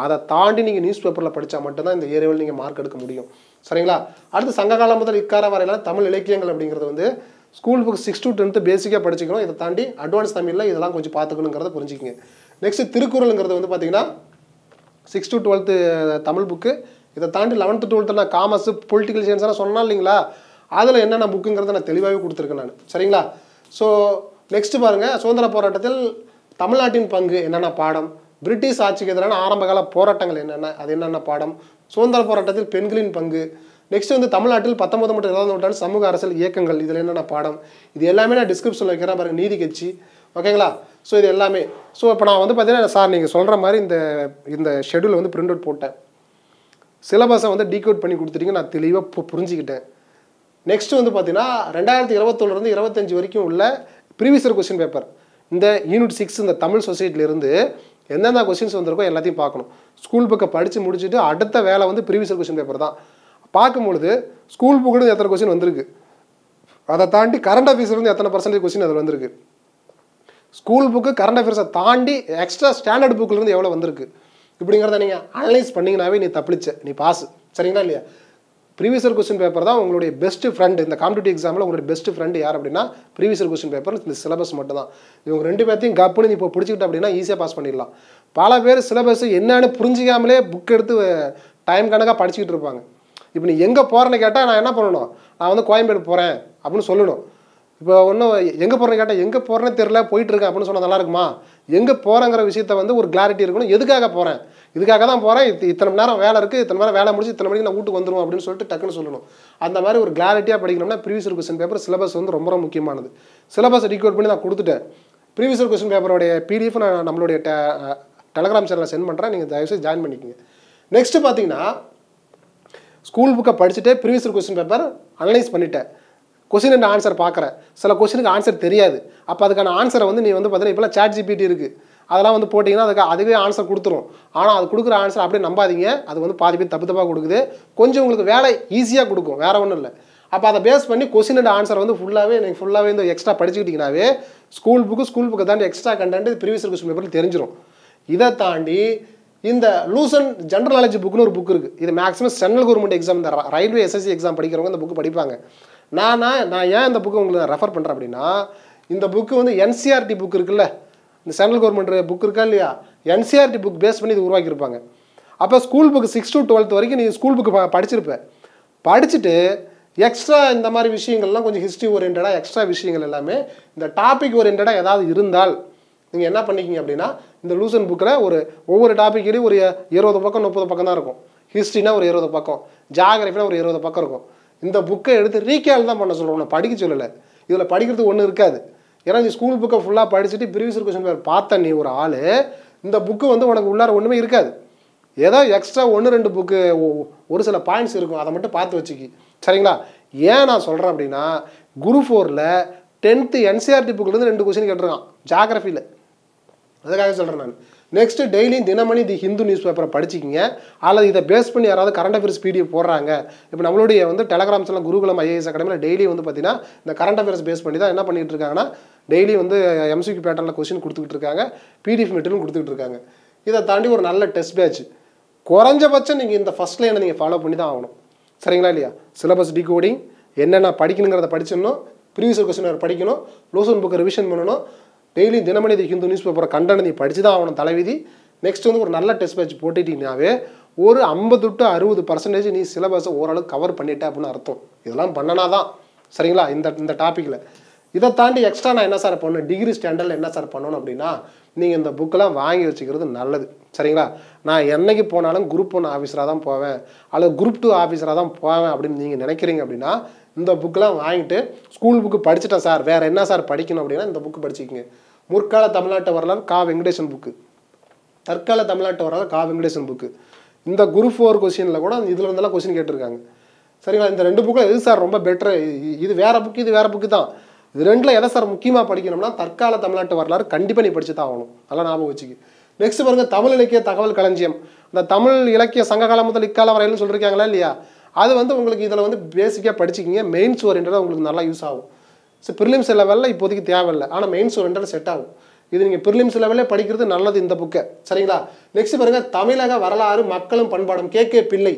அதை தாண்டி நீங்கள் நியூஸ் பேப்பரில் படித்தா மட்டும்தான் இந்த ஏரியாவில் நீங்கள் மார்க் எடுக்க முடியும். சரிங்களா. அடுத்து சங்ககாலம் முதல் இக்காலம் வரையிலான தமிழ் இலக்கியங்கள் அப்படிங்கிறது வந்து ஸ்கூல் புக் 6 to 10 பேசிக்காக படிச்சுக்கணும். இதை தாண்டி அட்வான்ஸ் தமிழில் இதெல்லாம் கொஞ்சம் பார்த்துக்கணுங்கிறத புரிஞ்சுக்கிங்க. நெக்ஸ்ட் திருக்குறளுங்கிறது வந்து பார்த்தீங்கன்னா 6 to 12 தமிழ் புக்கு. இதை தாண்டி 11th 12th நான் காமர்ஸ், பொலிட்டிக்கல் சயின்ஸ்லாம் சொன்னால் இல்லைங்களா, அதில் என்னென்ன புக்குங்கிறத நான் தெளிவாகவே கொடுத்துருக்கேன் நான். சரிங்களா. ஸோ நெக்ஸ்ட் பாருங்கள், சுதந்திர போராட்டத்தில் தமிழ்நாட்டின் பங்கு என்னென்ன பாடம், பிரிட்டிஷ் ஆட்சிக்கு எதிரான ஆரம்பகால போராட்டங்கள் என்னென்ன, அது என்னென்ன பாடம், சுதந்திர போராட்டத்தில் பெண்களின் பங்கு, நெக்ஸ்ட் வந்து தமிழ்நாட்டில் 19 மற்றும் 20ஆம் நூற்றாண்டு சமூக அரசியல் இயக்கங்கள், இதில் என்னென்ன பாடம், இது எல்லாமே நான் டிஸ்கிரிப்ஷனில் வைக்கிறேன் பாருங்கள். நீதி கட்சி. ஓகேங்களா. ஸோ இது எல்லாமே. ஸோ இப்போ நான் வந்து பார்த்தீங்கன்னா சார் நீங்கள் சொல்கிற மாதிரி இந்த ஷெடியூல் வந்து பிரிண்ட் அவுட் போட்டேன், சிலபஸை வந்து டீகோட் பண்ணி கொடுத்துட்டீங்க, நான் தெளிவாக புரிஞ்சுக்கிட்டேன். நெக்ஸ்ட் வந்து பார்த்தீங்கன்னா 2021 25 வரைக்கும் உள்ள ப்ரீவியஸ் இயர் கொஸ்டின் பேப்பர், இந்த யூனிட் 6 இந்த தமிழ் சொசைட்டிலிருந்து எந்தெந்த கொஸ்டின்ஸ் வந்திருக்கோ எல்லாத்தையும் பார்க்கணும். ஸ்கூல் புக்கை படித்து முடிச்சுட்டு அடுத்த வேலை வந்து ப்ரீவியஸ் இயர் கொஸ்டின் பேப்பர் தான் பார்க்கும்பொழுது ஸ்கூல் புக்கில் எத்தனை கொஸ்டின் வந்திருக்கு, அதை தாண்டி கரண்ட் அஃபேர்ஸ்லேருந்து எத்தனை பர்சன்டேஜ் கொஸ்டின் அதில் வந்திருக்கு, ஸ்கூல் புக்கு கரண்ட் அஃபேர்ஸை தாண்டி எக்ஸ்ட்ரா ஸ்டாண்டர்ட் புக்கிலேருந்து எவ்வளோ வந்திருக்கு இப்படிங்கிறத நீங்கள் அனலைஸ் பண்ணிங்கனாவே நீ தப்பிச்ச, நீ பாஸ். சரிங்களா இல்லையா? ப்ரீவியஸ் இயர் கொஸ்டின் பேப்பர் தான் உங்களுடைய பெஸ்ட் ஃப்ரெண்டு. இந்த காம்படிட்டிவ் எக்ஸாமில் உங்களுடைய பெஸ்ட் ஃப்ரெண்டு யார் அப்படின்னா ப்ரீவியஸ் இயர் கொஸ்டின் பேப்பர், இந்த சிலபஸ் மட்டும் தான். இவங்க ரெண்டு பேர்த்தையும் கப்புன்னு நீ இப்போ பிடிச்சிக்கிட்ட அப்படின்னா ஈஸியாக பாஸ் பண்ணிடலாம். பல பேர் சிலபஸ் என்னன்னு புரிஞ்சிக்காமலே புக் எடுத்து டைம் கணக்காக படிச்சுக்கிட்டு இருப்பாங்க. இப்போ நீ எங்கே போகிறேன்னு கேட்டால் நான் என்ன பண்ணணும், நான் வந்து கோயம்பேடு போகிறேன் அப்படின்னு சொல்லணும். இப்போ ஒன்றும் எங்கே போகிறேன்னு கேட்டால் எங்கே போகிறேன்னு தெரியல போயிட்டுருக்கேன் அப்படின்னு சொன்னால் நல்லா இருக்குமா? எங்கே போகிறேங்கிற விஷயத்த வந்து ஒரு கிளாரிட்டி இருக்கணும். எதுக்காக போகிறேன், இதுக்காக தான் போகிறேன், இத்தனை மணி நேரம் வேலை இருக்குது, இத்தனை நேரம் வேலை முடிச்சு இத்தனை மணிக்கு நான் வீட்டுக்கு வந்துடுவோம் அப்படின்னு சொல்லிட்டு டக்குன்னு சொல்லணும். அந்த மாதிரி ஒரு கிளாரிட்டியாக படிக்கணும்னா previous year question paper syllabus வந்து ரொம்ப ரொம்ப முக்கியமானது. சிலபஸ் டிகோட் பண்ணி நான் கொடுத்துட்டேன். ப்ரீவியஸ் இயர் கொஸ்டின் பேப்பரோடைய பிடிஎஃப் நான் நம்மளுடைய டெலகிராம் சேனலில் சென்ட் பண்ணுறேன், நீங்கள் தயவுசெய்து ஜாயின் பண்ணிக்கோங்க. நெக்ஸ்ட்டு பார்த்தீங்கன்னா ஸ்கூல் புக்கை படிச்சுட்டு previous year question paper analyse பண்ணிட்டேன். கொஸ்டின் அண்ட் ஆன்சர் பார்க்குறேன். சில கொஸ்டினுக்கு ஆன்சர் தெரியாது. அப்போ அதுக்கான ஆன்சரை வந்து நீ வந்து பார்த்தீங்கன்னா இப்போலாம் சாட் ஜிபிடி இருக்குது, அதெல்லாம் வந்து போட்டிங்கன்னா அதுவே ஆன்சர் கொடுத்துரும். ஆனால் அது கொடுக்குற ஆன்சர் அப்படியே நம்பாதீங்க, அது வந்து பாதி பேர் தப்பு தப்பாக கொடுக்குது. கொஞ்சம் உங்களுக்கு வேலை ஈஸியாக கொடுக்கும், வேறு ஒன்றும் இல்லை. அப்போ அதை பேஸ் பண்ணி கொஸ்டின் அண்ட் ஆன்சர் வந்து ஃபுல்லாகவே இந்த எக்ஸ்ட்ரா படிச்சுக்கிட்டிங்கனாவே ஸ்கூல் புக்கு தாண்டி extra content previous year question பேப்பரில் தெரிஞ்சிடும். இதை தாண்டி இந்த லூசன் ஜென்ரல் நாலேஜ் புக்குன்னு ஒரு புக் இருக்குது. இது மேக்ஸிமம் சென்ட்ரல் கவர்மெண்ட் எக்ஸாம், இந்த ரயில்வே எஸ்எஸ்சி எக்ஸாம் படிக்கிறவங்க இந்த புக்கு படிப்பாங்க. நான் ஏன் இந்த புக்கு உங்களுக்கு ரெஃபர் பண்ணுறேன் அப்படின்னா, இந்த புக்கு வந்து என்சிஆர்டி புக் இருக்குல்ல, இந்த சென்ட்ரல் கவர்மெண்ட் புக் இருக்கா இல்லையா, என்சிஆர்டி புக் பேஸ் பண்ணி இது உருவாக்கியிருப்பாங்க. அப்போ ஸ்கூல் புக்கு 6 to 12 வரைக்கும் நீ ஸ்கூல் புக்கு படிச்சிருப்பேன். படிச்சுட்டு எக்ஸ்ட்ரா இந்த மாதிரி விஷயங்கள்லாம் கொஞ்சம் ஹிஸ்ட்ரி ஓரியன்டாக எக்ஸ்ட்ரா விஷயங்கள் எல்லாமே இந்த டாபிக் ஓரியன்டாக ஏதாவது இருந்தால் நீங்கள் என்ன பண்ணிக்கிங்க அப்படின்னா, இந்த லூசன் புக்கில் ஒவ்வொரு டாப்பிக்கையும் ஒரு 20 பக்கம் 30 பக்கம் தான் இருக்கும். ஹிஸ்ட்ரினா ஒரு 20 பக்கம், ஜாகிரஃபினா ஒரு 20 பக்கம் இருக்கும். இந்த புக்கை எடுத்து ரீகேல் தான் பண்ண சொல்லுவோம், நான் படிக்க சொல்லலை. இதில் படிக்கிறது ஒன்றும் இருக்காது. ஏன்னா நீ ஸ்கூல் புக்கை ஃபுல்லாக படிச்சுட்டு ப்ரீவியஸ் இயர் கொஸ்டின் பேப்பர் பார்த்த நீ ஒரு ஆள், இந்த புக்கு வந்து உனக்கு உள்ளார ஒன்றுமே இருக்காது. ஏதோ எக்ஸ்ட்ரா 1-2 புக்கு ஒரு சில பாயிண்ட்ஸ் இருக்கும், அதை மட்டும் பார்த்து வச்சுக்கி. சரிங்களா? ஏன் நான் சொல்கிறேன் அப்படின்னா, குரூப் 4ல் 10th என்சிஆர்டி புக்கிலேருந்து 2 கொஸ்டின் கேட்டிருக்கான் ஜாகிரஃபியில். அதுக்காக சொல்கிறேன் நான். நெக்ஸ்ட்டு டெய்லியும் தினமணி தி ஹிந்து நியூஸ் பேப்பரை படிச்சிக்கிங்க. அல்லது இதை பேஸ் பண்ணி யாராவது கரண்ட் அஃபேர்ஸ் பிடிஎஃப் போடுறாங்க. இப்போ நம்மளுடைய வந்து டெலகிராம்ஸில் குருகுலம் ஐஏஎஸ் அகாடமியில் டெய்லி வந்து பார்த்தீங்கன்னா இந்த கரண்ட் அஃபேர்ஸ் பேஸ் பண்ணி தான் என்ன பண்ணிகிட்டு இருக்காங்கன்னா, டெய்லி வந்து எம்சிக்யூ பேட்டர்னில் கொஸ்டின் கொடுத்துக்கிட்டு இருக்காங்க, பிடிஎஃப் மெட்டீரியல் கொடுத்துக்கிட்டு இருக்காங்க. இதை தாண்டி ஒரு நல்ல டெஸ்ட் பேட்ச் குறைஞ்சபட்சம் நீங்கள் இந்த ஃபஸ்ட் லைனை நீங்கள் ஃபாலோ பண்ணி தான் ஆகணும். சரிங்களா இல்லையா? சிலபஸ் டிகோடிங் என்னென்ன படிக்கணுங்கிறத படிச்சிடணும், ப்ரீவியஸ் இயர் கொஸ்டின் படிக்கணும், லூசன் புக்கை ரிவிஷன் பண்ணணும், டெய்லி தினமணி தி ஹிந்து நியூஸ் பேப்பரை கண்டென்ட் நீ படிச்சு தான் ஆகணும் தலைவிதி. நெக்ஸ்ட் வந்து ஒரு நல்ல டெஸ்ட் பேட்ச் போட்டுட்டீங்கன்னாவே ஒரு 50 to 60% நீ சிலபஸை ஓரளவுக்கு கவர் பண்ணிட்ட அப்படின்னு அர்த்தம். இதெல்லாம் பண்ணனா தான். சரிங்களா? இந்த டாப்பிக்கில் இதை தாண்டி எக்ஸ்ட்ரா நான் என்ன சார் பண்ணணும், டிகிரி ஸ்டாண்டர்டில் என்ன சார் பண்ணணும் அப்படின்னா, நீங்கள் இந்த புக்கெல்லாம் வாங்கி வச்சுக்கிறது நல்லது. சரிங்களா? நான் என்னைக்கு போனாலும் குரூப் 1 ஆஃபீஸராக தான் போவேன் அல்லது குரூப் 2 ஆஃபீஸராக தான் போவேன் அப்படின்னு நீங்கள் நினைக்கிறீங்க அப்படின்னா, இந்த புக்கெலாம் வாங்கிட்டு ஸ்கூல் புக்கு படிச்சுட்டேன் சார், வேறு என்ன சார் படிக்கணும் அப்படின்னா இந்த புக்கு படிச்சுக்கிங்க. முற்கால தமிழ்நாட்டு வரலாறு கா வெங்கடேசன் புக்கு, தற்கால தமிழ்நாட்டு வரலாறு கா வெங்கடேசன் புக்கு. இந்த குரூப் 4 கொஸ்டினில் கூட இதில் இருந்தெல்லாம் கொஸ்டின் கேட்டிருக்காங்க. சரிங்களா? இந்த 2 புக்கில் எது சார் ரொம்ப பெட்டரு, இது வேறு புக்கு இது வேறு புக்கு தான், இது 2ல் எதை சார் முக்கியமாக படிக்கணும்னா தற்கால தமிழ்நாட்டு வரலாறு கண்டிப்பாக நீ படிச்சு தான் ஆகணும். நல்லா ஞாபகம் வச்சுக்கி. நெக்ஸ்ட் பாருங்கள், தமிழ் இலக்கிய தகவல் களஞ்சியம். இந்த தமிழ் இலக்கிய சங்ககாலம் முதல் இக்காலம் வரையிலும் சொல்லியிருக்காங்களா இல்லையா, அது வந்து உங்களுக்கு இதில் வந்து பேசிக்காக படிச்சிக்கிங்க. மெயின்ஸ் ஓரியன்டாக உங்களுக்கு நல்லா யூஸ் ஆகும். ஸோ ப்ரிலிம்ஸ் லெவலில் இப்போதைக்கு தேவையில்லை, ஆனால் மெயின்ஸ் ஓரியன்டாக செட் ஆகும். இது நீங்கள் ப்ரிலிம்ஸ் லெவலில் படிக்கிறது நல்லது இந்த புக்கை. சரிங்களா? நெக்ஸ்ட் பாருங்கள், தமிழக வரலாறு மக்களும் பண்பாடும் கே பிள்ளை.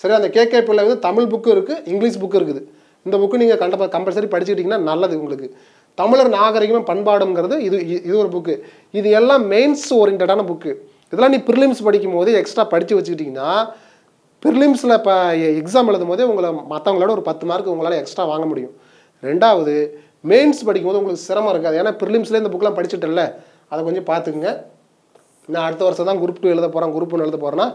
சரி, அந்த கே பிள்ளை வந்து தமிழ் புக்கு இருக்குது, இங்கிலீஷ் புக்கு இருக்குது. இந்த புக்கு நீங்கள் கம்பல்சரி படிச்சுக்கிட்டிங்கன்னா நல்லது உங்களுக்கு. தமிழர் நாகரிகமும் பண்பாடுங்கிறது இது ஒரு புக்கு. இது எல்லாம் மெயின்ஸ் ஓரியன்டான புக்கு. இதெல்லாம் நீ ப்ரிலிம்ஸ் படிக்கும் போது எக்ஸ்ட்ரா படித்து வச்சுக்கிட்டிங்கன்னா ப்ரிலிம்ஸில் இப்போ எக்ஸாம் எழுதும் போதே உங்களை மற்றவங்களோட ஒரு 10 மார்க் உங்களால் எக்ஸ்ட்ரா வாங்க முடியும். ரெண்டாவது, மெயின்ஸ் படிக்கும்போது உங்களுக்கு சிரமம் இருக்காது. ஏன்னா ப்ரிலிம்ஸ்லேயே இந்த புக்கெலாம் படிச்சுட்டல, அதை கொஞ்சம் பார்த்துக்குங்க. நான் அடுத்த வருஷம் தான் குரூப் 2 எழுத போகிறேன், குரூப் 1 எழுத போகிறேன்னா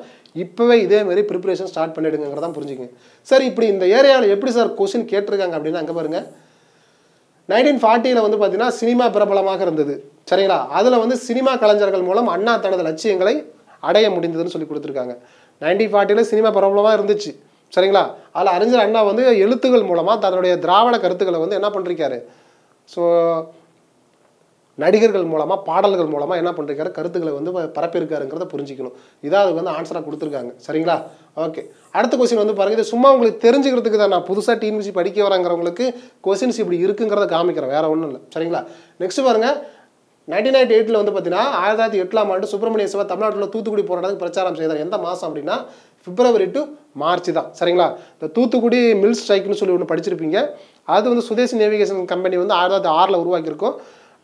இப்போவே இதேமாரி ப்ரிப்பரேஷன் ஸ்டார்ட் பண்ணிவிடுங்கிறதான் புரிஞ்சுக்கங்க. சரி, இப்படி இந்த ஏரியாவில் எப்படி சார் கொஸ்டின் கேட்டிருக்காங்க அப்படின்னா, அங்கே பாருங்கள், 1940 வந்து பார்த்தீங்கன்னா சினிமா பிரபலமாக இருந்தது. சரிங்களா? அதில் வந்து சினிமா கலைஞர்கள் மூலம் அண்ணா தனது லட்சியங்களை அடைய முடிந்ததுன்னு சொல்லி கொடுத்துருக்காங்க. 1940 சினிமா பிரபலமாக இருந்துச்சு. சரிங்களா? அதில் அறிஞர் அண்ணா வந்து எழுத்துக்கள் மூலமாக தன்னுடைய திராவிட கருத்துக்களை வந்து என்ன பண்ணிருக்காரு, ஸோ நடிகர்கள் மூலமாக பாடல்கள் மூலமாக என்ன பண்ணிருக்காரு கருத்துக்களை வந்து பரப்பியிருக்காருங்கிறத புரிஞ்சிக்கணும். இதான் அதுக்கு வந்து ஆன்சராக கொடுத்துருக்காங்க. சரிங்களா? ஓகே, அடுத்த கொஸ்டின் வந்து பாருங்கள். இது சும்மா உங்களுக்கு தெரிஞ்சுக்கிறதுக்கு தான், நான் புதுசாக டிஎன்பிஎஸ்சி படிக்க வரங்கிறவங்களுக்கு கொஸ்டின்ஸ் இப்படி இருக்குங்கிறத காமிக்கிறேன், வேறு ஒன்றும் இல்லை. சரிங்களா? நெக்ஸ்ட் பாருங்கள், 1998 வந்து பார்த்தீங்கன்னா 1908ஆம் ஆண்டு சுப்பிரமணிய சிவா தமிழ்நாட்டில் தூத்துக்குடி போராட்டத்துக்கு பிரச்சாரம் செய்தார். எந்த மாதம் அப்படின்னா பிப்ரவரி டு மார்ச் தான். சரிங்களா? இந்த தூத்துக்குடி மில் ஸ்ட்ரைக்னு சொல்லி ஒன்று படிச்சிருப்பீங்க. அது வந்து சுதேசி நேவிகேஷன் கம்பெனி வந்து 1906 உருவாக்கியிருக்கோம்.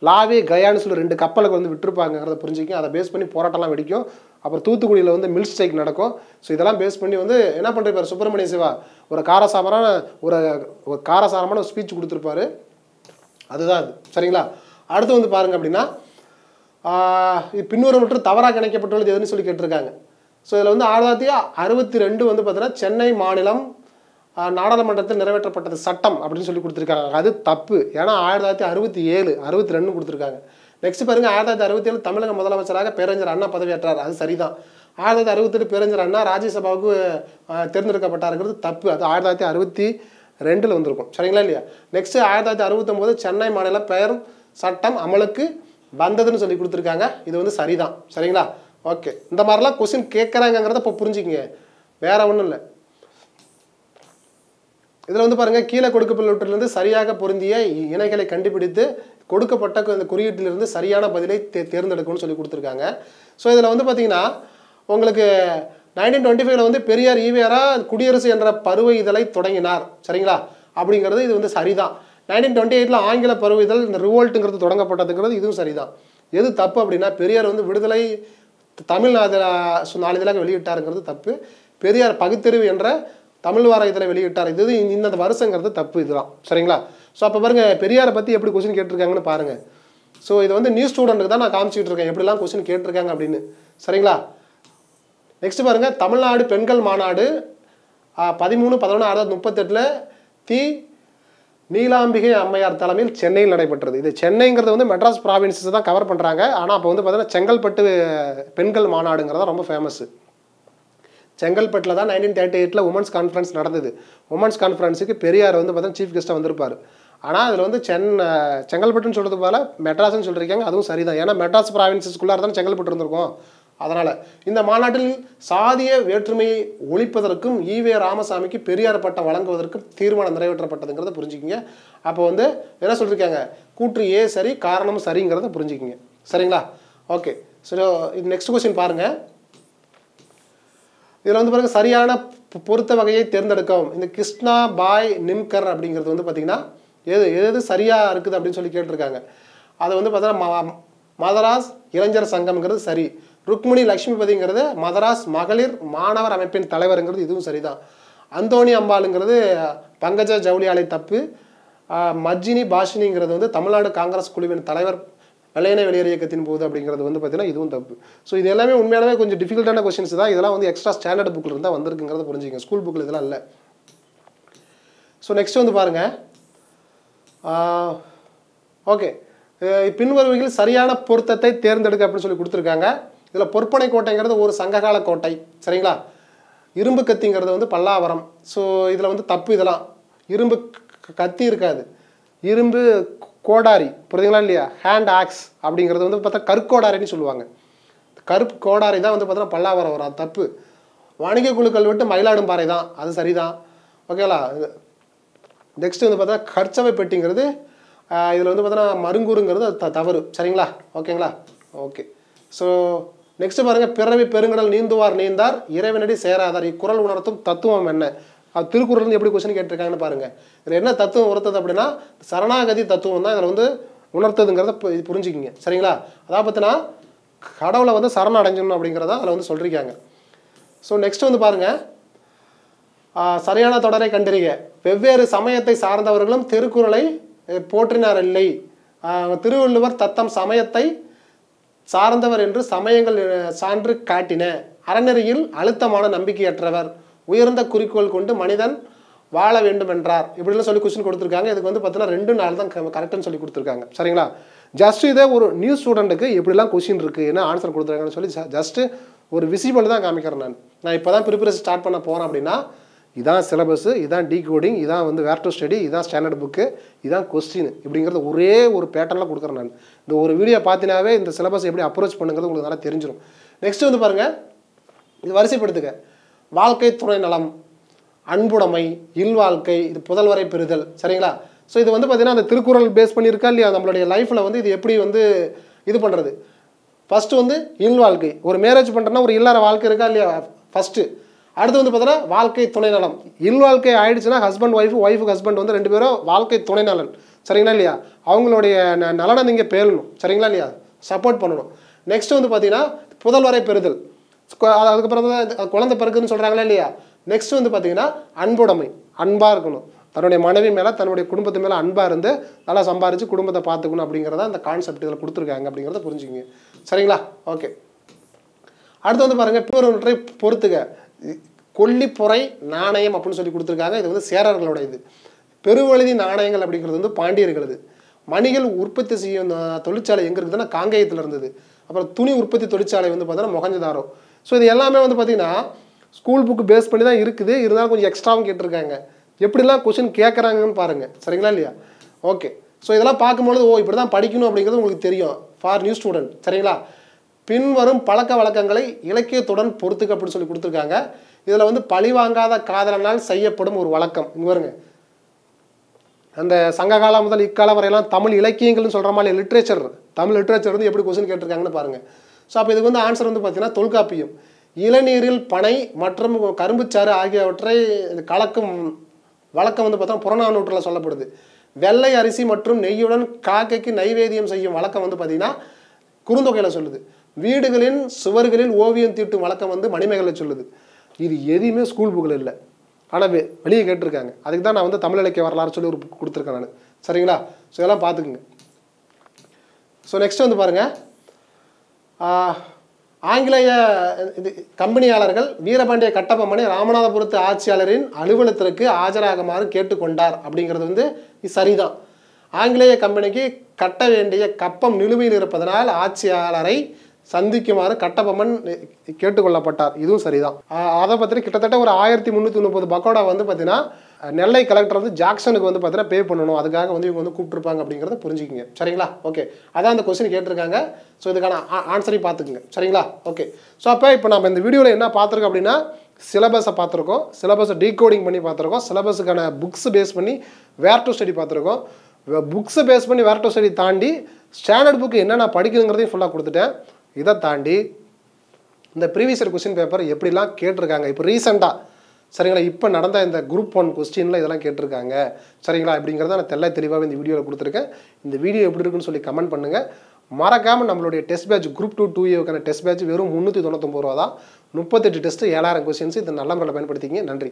லாவே கயான்னு சொல்லி 2 கப்பலுக்கு வந்து விட்டுருப்பாங்கிறத புரிஞ்சுக்கிங்க. அதை பேஸ் பண்ணி போராட்டம்லாம் வெடிக்கும். அப்புறம் தூத்துக்குடியில் வந்து மில் ஸ்ட்ரைக் நடக்கும். ஸோ இதெல்லாம் பேஸ் பண்ணி வந்து என்ன பண்ணிருப்பார் சுப்பிரமணிய சிவா, ஒரு காரசாரமான ஸ்பீச் கொடுத்துருப்பாரு. அதுதான் அது. சரிங்களா? அடுத்து வந்து பாருங்க அப்படின்னா பின்வரும் மற்றும் தவறாக கணிக்கப்பட்டுள்ளது எதுன்னு சொல்லி கேட்டிருக்காங்க. ஸோ இதில் வந்து 1962 வந்து பார்த்தீங்கன்னா சென்னை மாநிலம் நாடாளுமன்றத்தில் நிறைவேற்றப்பட்டது சட்டம் அப்படின்னு சொல்லி கொடுத்துருக்காங்க. அது தப்பு. ஏன்னா 1967 62 கொடுத்துருக்காங்க. நெக்ஸ்ட் பாருங்க, 1967 தமிழக முதலமைச்சராக பேரறிஞர் அண்ணா பதவியேற்றார். அது சரிதான். 1968 பேரறிஞர் அண்ணா ராஜ்யசபாவுக்கு தேர்ந்தெடுக்கப்பட்டாருங்கிறது தப்பு. அது 1962 வந்திருக்கும். சரிங்களா இல்லையா? நெக்ஸ்ட் 1969 சென்னை மாநில பெயர் சட்டம் அமலுக்கு வந்ததுன்னு சொல்லி கொடுத்துருக்காங்க. இது வந்து சரிதான். சரிங்களா? ஓகே, இந்த மாதிரிலாம் கொஸ்டின் கேட்குறாங்கிறத இப்போ புரிஞ்சுக்கிங்க, வேற ஒன்றும் இல்லை. இதில் வந்து பாருங்கள், கீழே கொடுக்கப்பட்டுள்ளதிலிருந்து சரியாக பொருந்திய இணைகளை கண்டுபிடித்து கொடுக்கப்பட்ட இந்த குறியீட்டிலிருந்து சரியான பதிலை தேர்ந்தெடுக்கணும்னு சொல்லி கொடுத்துருக்காங்க. ஸோ இதில் வந்து பார்த்தீங்கன்னா உங்களுக்கு 1925 வந்து பெரியார் ஈவேரா குடியரசு என்ற பருவ இதழை தொடங்கினார். சரிங்களா? அப்படிங்கிறது இது வந்து சரிதான். 1928 ஆங்கில பருவ இதழ் இந்த ரிவோல்ட்டுங்கிறது தொடங்கப்பட்டதுங்கிறது இதுவும் சரிதான். எது தப்பு அப்படின்னா பெரியார் வந்து விடுதலை தமிழ் நாளிதழாக வெளியிட்டாருங்கிறது தப்பு. பெரியார் பகுத்தறிவு என்ற தமிழ் வார இதழை வெளியிட்டார். இது இந்த வருஷங்கிறது தப்பு. இதுதான். சரிங்களா? ஸோ அப்போ பாருங்க, பெரியாரை பற்றி எப்படி கொஸ்டின் கேட்டிருக்காங்கன்னு பாருங்க. ஸோ இது வந்து நியூ ஸ்டூடெண்ட்டுக்கு தான் நான் காமிச்சிட்டு இருக்கேன் எப்படிலாம் கொஸ்டின் கேட்டிருக்காங்க அப்படின்னு. சரிங்களா? நெக்ஸ்ட் பாருங்க, தமிழ்நாடு பெண்கள் மாநாடு 13/11/1938 தி நீலாம்பிகை அம்மையார் தலைமையில் சென்னையில் நடைபெற்றது. இது சென்னைங்கிறது வந்து மெட்ராஸ் ப்ராவின்ஸஸ் தான் கவர் பண்ணுறாங்க. ஆனால் அப்போ வந்து பார்த்தீங்கன்னா செங்கல்பட்டு பெண்கள் மாநாடுங்கிறதா ரொம்ப ஃபேமஸ். செங்கல்பட்டில் தான் 1938 உமன்ஸ் கான்ஃபரன்ஸ் நடந்தது. உமன்ஸ் கான்ஃபரன்ஸுக்கு பெரியார் வந்து பார்த்தீங்கன்னா சீஃப் கெஸ்ட்டாக வந்திருப்பார். ஆனால் அதில் வந்து செங்கல்பட்டுன்னு சொல்கிறது போல மெட்ராஸ்ன்னு சொல்லியிருக்காங்க. அதுவும் சரிதான். ஏன்னா மெட்ராஸ் ப்ராவின்ஸஸ்குள்ளார தான் செங்கல்பட்டு இருந்திருக்கும். அதனால் இந்த மாநாட்டில் சாதிய வேற்றுமையை ஒழிப்பதற்கும் ஈவே ராமசாமிக்கு பெரியார் பட்டம் வழங்குவதற்கும் தீர்மானம் நிறைவேற்றப்பட்டதுங்கிறத புரிஞ்சுக்கிங்க. அப்போ வந்து என்ன சொல்லியிருக்காங்க, கூற்று ஏ சரி, காரணமும் சரிங்கிறத புரிஞ்சுக்கிங்க. சரிங்களா? ஓகே, சரி, இது நெக்ஸ்ட் கொஸ்டின் பாருங்கள். இதில் வந்து பாருங்கள், சரியான பொருத்த வகையை தேர்ந்தெடுக்கவும். இந்த கிருஷ்ணா பாய் நிம்கர் அப்படிங்கிறது வந்து பார்த்திங்கன்னா எது சரியாக இருக்குது அப்படின்னு சொல்லி கேட்டிருக்காங்க. அது வந்து பார்த்தீங்கன்னா மதராஸ் இளைஞர் சங்கம்ங்கிறது சரி. ருக்மிணி லக்ஷ்மிபதிங்கிறது மதராஸ் மகளிர் மாணவர் அமைப்பின் தலைவருங்கிறது இதுவும் சரிதான். அந்தோணி அம்பாளுங்கிறது பங்கஜ ஜவுளி ஆலை தப்பு. மஜ்ஜினி பாஷினிங்கிறது வந்து தமிழ்நாடு காங்கிரஸ் குழுவின் தலைவர் வெள்ளையனை வெளியேறு இயக்கத்தின் போது அப்படிங்கிறது வந்து பார்த்தீங்கன்னா இதுவும் தப்பு. ஸோ இது எல்லாமே உண்மையானவே கொஞ்சம் டிஃபிகல்ட்டான கொஸ்டின்ஸ் தான். இதெல்லாம் வந்து எக்ஸ்ட்ரா ஸ்டாண்டர்ட் புக்கில் இருந்தால் வந்திருக்குங்கிறத புரிஞ்சுங்க. ஸ்கூல் புக்கில் இதெல்லாம் இல்லை. ஸோ நெக்ஸ்ட் வந்து பாருங்கள். ஓகே, பின்வருவதில் சரியான பொருத்தத்தை தேர்ந்தெடுக்க அப்படின்னு சொல்லி கொடுத்துருக்காங்க. இதில் பொற்பனை கோட்டைங்கிறது ஒரு சங்ககால கோட்டை. சரிங்களா? இரும்பு கத்திங்கிறது வந்து பல்லாவரம். ஸோ இதில் வந்து தப்பு. இதெல்லாம் இரும்பு கத்தி இருக்காது, இரும்பு கோடாரி. புரியுதுங்களா இல்லையா? ஹேண்ட் ஆக்ஸ் அப்படிங்கிறது வந்து பார்த்தா கற்கோடாரின்னு சொல்லுவாங்க. கருப்பு கோடாரி தான் வந்து பார்த்தீங்கன்னா பல்லாவரம் வரும். அது தப்பு. வணிக குழுக்கள் விட்டு மயிலாடும்பாறை தான். அது சரிதான். ஓகேங்களா? நெக்ஸ்ட் வந்து பார்த்தா கற்சவை பெட்டிங்கிறது இதில் வந்து பார்த்தீங்கன்னா மருங்கூருங்கிறது அது தவறு. சரிங்களா? ஓகேங்களா? ஓகே, ஸோ நெக்ஸ்ட் பாருங்கள், பிறவி பெருங்கடல் நீந்துவார் நீந்தார் இறைவனடி சேராதார் இக்குறள் உணர்த்தும் தத்துவம் என்ன? அது திருக்குறள் எப்படி கொஸ்டின் கேட்டிருக்காங்கன்னு பாருங்கள். இதில் என்ன தத்துவம் உணர்த்தது அப்படின்னா சரணாகதி தத்துவம் தான் இதில் வந்து உணர்த்ததுங்கிறத புரிஞ்சுக்கிங்க. சரிங்களா? அதாவது பார்த்தீங்கன்னா கடவுளை வந்து சரணம் அடைஞ்சிடணும் அப்படிங்கிறத அதில் வந்து சொல்லியிருக்காங்க. ஸோ நெக்ஸ்ட் வந்து பாருங்கள், சரியான தொடரை கண்டறிக. வெவ்வேறு சமயத்தை சார்ந்தவர்களும் திருக்குறளை போற்றினார் இல்லை. திருவள்ளுவர் தத்தம் சமயத்தை சார்ந்தவர் என்று சமயங்கள் சான்று காட்டின. அறநெறியில் அழுத்தமான நம்பிக்கையற்றவர். உயர்ந்த குறிக்கோள் கொண்டு மனிதன் வாழ வேண்டும் என்றார். இப்படிலாம் சொல்லி கொஸ்டின் கொடுத்துருக்காங்க. இதுக்கு வந்து பார்த்தீங்கன்னா 2 நாள் தான் கரெக்டுன்னு சொல்லி கொடுத்துருக்காங்க. சரிங்களா? ஜஸ்ட் இதே ஒரு நியூ ஸ்டூடெண்ட்டுக்கு எப்படிலாம் கொஸ்டின் இருக்குது, என்ன ஆன்சர் கொடுத்துருக்காங்கன்னு சொல்லி ஜஸ்ட்டு ஒரு விசிபிள் தான் காமிக்கிறேன். நான் இப்போ தான் ப்ரிப்பரேஷன் ஸ்டார்ட் பண்ண போகிறேன் அப்படின்னா இதான் சிலபஸ், இதான் டீகோடிங், இதான் வந்து வேர் டு ஸ்டடி, இதான் ஸ்டாண்டர்ட் புக்கு, இதான் கொஸ்டின் இப்படிங்கிறது ஒரே ஒரு பேட்டர்னில் கொடுக்குறேன் நான். இந்த ஒரு வீடியோ பார்த்தினாவே இந்த சிலபஸ் எப்படி அப்ரோச் பண்ணுங்கிறது உங்களுக்கு நல்லா தெரிஞ்சிடும். நெக்ஸ்ட் வந்து பாருங்கள், இது வரிசைப்படுத்துக. வாழ்க்கை துணை நலம், அன்புடைமை, இல்வாழ்க்கை, இது புதல்வரை பெறுதல். சரிங்களா? ஸோ இது வந்து பார்த்தீங்கன்னா அந்த திருக்குறள் பேஸ் பண்ணியிருக்கா இல்லையா, நம்மளுடைய லைஃப்பில் வந்து இது எப்படி வந்து இது பண்ணுறது. ஃபஸ்ட்டு வந்து இல்வாழ்க்கை, ஒரு மேரேஜ் பண்ணுறோன்னா ஒரு இல்லற வாழ்க்கை இருக்கா இல்லையா ஃபஸ்ட்டு. அடுத்து வந்து பார்த்தீங்கன்னா வாழ்க்கை துணை நலம். இல்வாழ்க்கை ஆயிடுச்சுன்னா ஹஸ்பண்ட் ஒய்ஃபுக்கு ஹஸ்பண்ட் வந்து 2 பேரும் வாழ்க்கை துணை நலன். சரிங்களா இல்லையா? அவங்களுடைய நலனை நீங்கள் பேளணும். சரிங்களா இல்லையா? சப்போர்ட் பண்ணணும். நெக்ஸ்ட் வந்து பார்த்தீங்கன்னா புதல்வரை பெறுதல். அதுக்கப்புறம் தான் குழந்தை பிறகுன்னு சொல்கிறாங்களா இல்லையா? நெக்ஸ்ட் வந்து பார்த்தீங்கன்னா அன்புடைமை, அன்பாக இருக்கணும். தன்னுடைய மனைவி மேலே தன்னுடைய குடும்பத்து மேலே அன்பாக இருந்து நல்லா சம்பாரித்து குடும்பத்தை பார்த்துக்கணும் அப்படிங்கிறத அந்த கான்செப்ட் இதில் கொடுத்துருக்காங்க அப்படிங்கிறத புரிஞ்சுக்கிங்க. சரிங்களா? ஓகே. அடுத்து வந்து பாருங்கள், பிறவற்றை பொறுத்துக. கொல்லிப்புறை நாணயம் அப்படின்னு சொல்லி கொடுத்துருக்காங்க. இது வந்து சேரர்களோட இது. பெருவழுதி நாணயங்கள் அப்படிங்கிறது வந்து பாண்டியர்களது. மணிகள் உற்பத்தி செய்யும் தொழிற்சாலை எங்கே இருக்குதுன்னா காங்கேயத்தில் இருந்தது. அப்புறம் துணி உற்பத்தி தொழிற்சாலை வந்து பார்த்தீங்கன்னா மொஹஞ்சதாரோ. ஸோ இது எல்லாமே வந்து பார்த்திங்கன்னா ஸ்கூல் புக்கு பேஸ் பண்ணி தான் இருக்குது. இருந்தாலும் கொஞ்சம் எக்ஸ்ட்ராவும் கேட்டிருக்காங்க. எப்படிலாம் கொஸ்டின் கேட்குறாங்கன்னு பாருங்கள். சரிங்களா இல்லையா? ஓகே. ஸோ இதெல்லாம் பார்க்கும்பொழுது இப்படி தான் படிக்கணும் அப்படிங்கிறது உங்களுக்கு தெரியும் ஃபார் நியூ ஸ்டூடெண்ட். சரிங்களா? பின்வரும் பழக்க வழக்கங்களை இலக்கியத்துடன் பொறுத்துக்க அப்படின்னு சொல்லி கொடுத்துருக்காங்க. இதில் வந்து பழிவாங்காத காதலனால் செய்யப்படும் ஒரு வழக்கம். இங்கே வருங்க, அந்த சங்ககாலம் முதல் இக்காலம் வரையெல்லாம் தமிழ் இலக்கியங்கள்னு சொல்கிற மாதிரி லிட்ரேச்சர், தமிழ் லிட்ரேச்சர் வந்து எப்படி கொஸ்டின் கேட்டிருக்காங்கன்னு பாருங்கள். ஸோ அப்போ இதுக்கு வந்து ஆன்சர் வந்து பார்த்தீங்கன்னா தொல்காப்பியம். இளநீரில் பனை மற்றும் கரும்புச்சாறு ஆகியவற்றை கலக்கும் வழக்கம் வந்து பார்த்தா புறநானூற்றில் சொல்லப்படுது. வெள்ளை அரிசி மற்றும் நெய்யுடன் காக்கைக்கு நைவேத்தியம் செய்யும் வழக்கம் வந்து பார்த்தீங்கன்னா குறுந்தொகையில் சொல்லுது. வீடுகளின் சுவர்களில் ஓவியம் தீட்டும் வழக்கம் வந்து மணிமேகலையில் சொல்லுது. இது எதுவுமே ஸ்கூல் புக்கில் இல்லை, ஆனால் வெளியே கேட்டிருக்காங்க. அதுக்கு தான் நான் வந்து தமிழ் இலக்கிய வரலாறு சொல்லி ஒரு புக் கொடுத்துருக்கேன் நான். சரிங்களா? ஸோ இதெல்லாம் பார்த்துக்குங்க. ஸோ நெக்ஸ்ட் வந்து பாருங்கள், ஆங்கிலேய கம்பெனியாளர்கள் வீரபாண்டிய கட்டபொம்மனை ராமநாதபுரத்து ஆட்சியாளரின் அலுவலகத்திற்கு ஆஜராகுமாறு கேட்டுக்கொண்டார் அப்படிங்கிறது வந்து சரிதான். ஆங்கிலேய கம்பெனிக்கு கட்ட வேண்டிய கப்பம் நிலுவையில் இருப்பதனால் ஆட்சியாளரை சந்திக்குமாறு கட்டபொம்மன் கேட்டுக்கொள்ளப்பட்டார். இதுவும் சரிதான். அதை பற்றி கிட்டத்தட்ட ஒரு 1330 பக்கோடா வந்து பார்த்தீங்கன்னா நெல்லை கலெக்டர் வந்து ஜாக்சனுக்கு வந்து பார்த்தீங்கன்னா பே பண்ணணும். அதுக்காக வந்து இவங்க வந்து கூப்பிட்டுருப்பாங்க அப்படிங்கிறத புரிஞ்சுக்கிங்க. சரிங்களா? ஓகே. அதான் அந்த கொஸ்டின் கேட்டிருக்காங்க. ஸோ இதுக்கான ஆன்சரையும் பார்த்துக்குங்க. சரிங்களா? ஓகே. ஸோ அப்போ இப்போ நம்ம இந்த வீடியோவில் என்ன பார்த்துருக்கோம் அப்படின்னா சிலபஸை பார்த்துருக்கோம், சிலபஸை டீகோடிங் பண்ணி பார்த்துருக்கோம், சிலபஸுக்கான புக்ஸ் பேஸ் பண்ணி வேர் டு ஸ்டடி பார்த்துருக்கோம். புக்ஸை பேஸ் பண்ணி வேர் டு ஸ்டடி தாண்டி ஸ்டாண்டர்ட் புக்கு என்னென்ன படிக்கணுங்கிறதையும் ஃபுல்லாக கொடுத்துட்டேன். இதை தாண்டி இந்த ப்ரீவியஸ் இயர் கொஸ்டின் பேப்பர் எப்படிலாம் கேட்டிருக்காங்க இப்போ ரீசெண்டாக, சரிங்களா, இப்போ நடந்த இந்த குரூப் 1 கொஸ்டினில் இதெல்லாம் கேட்டிருக்காங்க. சரிங்களா? அப்படிங்கிறத நான் தெளிவாக இந்த வீடியோவில் கொடுத்துருக்கேன். இந்த வீடியோ எப்படி இருக்குன்னு சொல்லி கமெண்ட் பண்ணுங்கள். மறக்காமல் நம்மளுடைய டெஸ்ட் பேட்ச் குரூப் 2 2Aக்கான டெஸ்ட் பேட்ச் வெறும் 399 ரூபா தான். 38 டெஸ்ட்டு 7000 கொஸ்டின்ஸ். இதை நல்ல முறையில் பயன்படுத்திங்க. நன்றி.